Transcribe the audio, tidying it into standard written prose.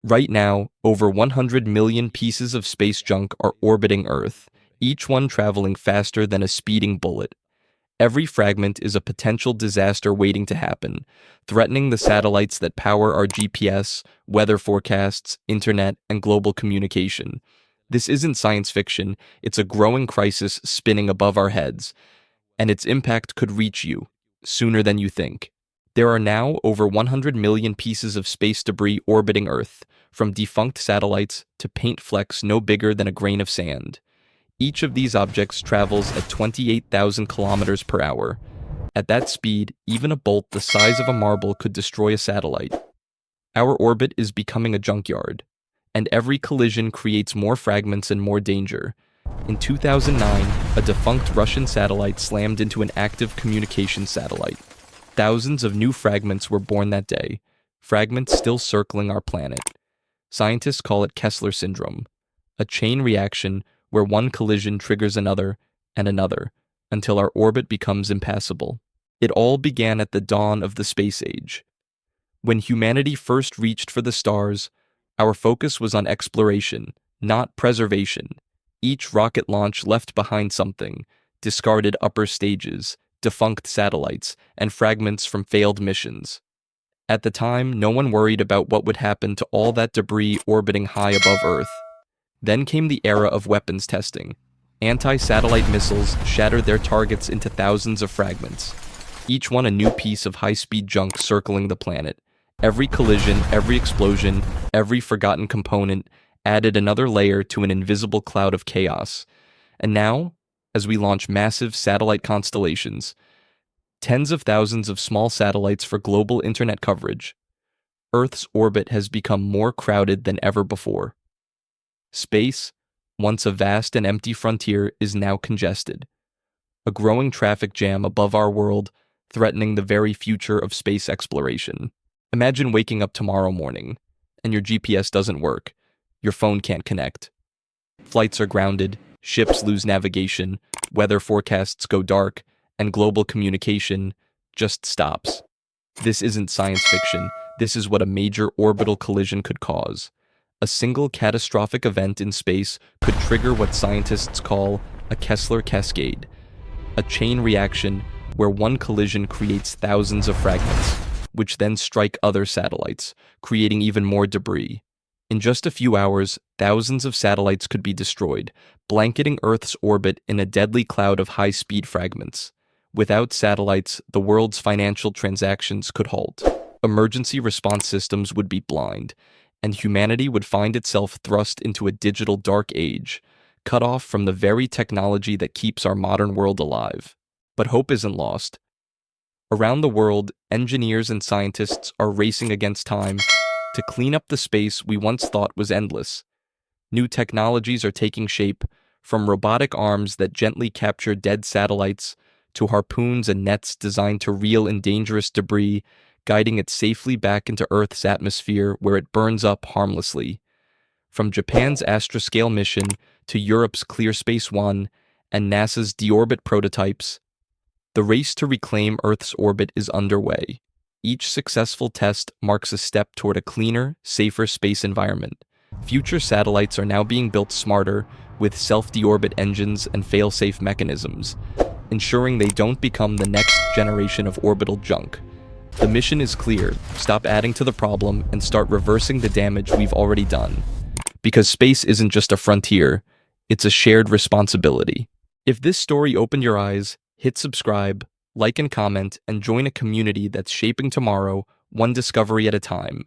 Right now, over 100 million pieces of space junk are orbiting Earth, each one traveling faster than a speeding bullet. Every fragment is a potential disaster waiting to happen, threatening the satellites that power our GPS, weather forecasts, internet, and global communication. This isn't science fiction, it's a growing crisis spinning above our heads, and its impact could reach you sooner than you think. There are now over 100 million pieces of space debris orbiting Earth, from defunct satellites to paint flecks no bigger than a grain of sand. Each of these objects travels at 28,000 kilometers per hour. At that speed, even a bolt the size of a marble could destroy a satellite. Our orbit is becoming a junkyard, and every collision creates more fragments and more danger. In 2009, a defunct Russian satellite slammed into an active communications satellite. Thousands of new fragments were born that day, fragments still circling our planet. Scientists call it Kessler syndrome, a chain reaction where one collision triggers another and another, until our orbit becomes impassable. It all began at the dawn of the space age. When humanity first reached for the stars, our focus was on exploration, not preservation. Each rocket launch left behind something: discarded upper stages, defunct satellites, and fragments from failed missions. At the time, no one worried about what would happen to all that debris orbiting high above Earth. Then came the era of weapons testing. Anti-satellite missiles shattered their targets into thousands of fragments, each one a new piece of high-speed junk circling the planet. Every collision, every explosion, every forgotten component added another layer to an invisible cloud of chaos. And now, as we launch massive satellite constellations, tens of thousands of small satellites for global internet coverage, Earth's orbit has become more crowded than ever before. Space, once a vast and empty frontier, is now congested. A growing traffic jam above our world, threatening the very future of space exploration. Imagine waking up tomorrow morning, and your GPS doesn't work. Your phone can't connect. Flights are grounded, ships lose navigation, weather forecasts go dark, and global communication just stops. This isn't science fiction. This is what a major orbital collision could cause. A single catastrophic event in space could trigger what scientists call a Kessler cascade, a chain reaction where one collision creates thousands of fragments, which then strike other satellites, creating even more debris. In just a few hours, thousands of satellites could be destroyed, blanketing Earth's orbit in a deadly cloud of high-speed fragments. Without satellites, the world's financial transactions could halt. Emergency response systems would be blind, and humanity would find itself thrust into a digital dark age, cut off from the very technology that keeps our modern world alive. But hope isn't lost. Around the world, engineers and scientists are racing against time to clean up the space we once thought was endless. New technologies are taking shape, from robotic arms that gently capture dead satellites to harpoons and nets designed to reel in dangerous debris, guiding it safely back into Earth's atmosphere where it burns up harmlessly. From Japan's Astroscale mission to Europe's ClearSpace 1 and NASA's deorbit prototypes, the race to reclaim Earth's orbit is underway. Each successful test marks a step toward a cleaner, safer space environment. Future satellites are now being built smarter, with self-deorbit engines and fail-safe mechanisms, ensuring they don't become the next generation of orbital junk. The mission is clear: stop adding to the problem and start reversing the damage we've already done. Because space isn't just a frontier, it's a shared responsibility. If this story opened your eyes, hit subscribe, like and comment, and join a community that's shaping tomorrow, one discovery at a time.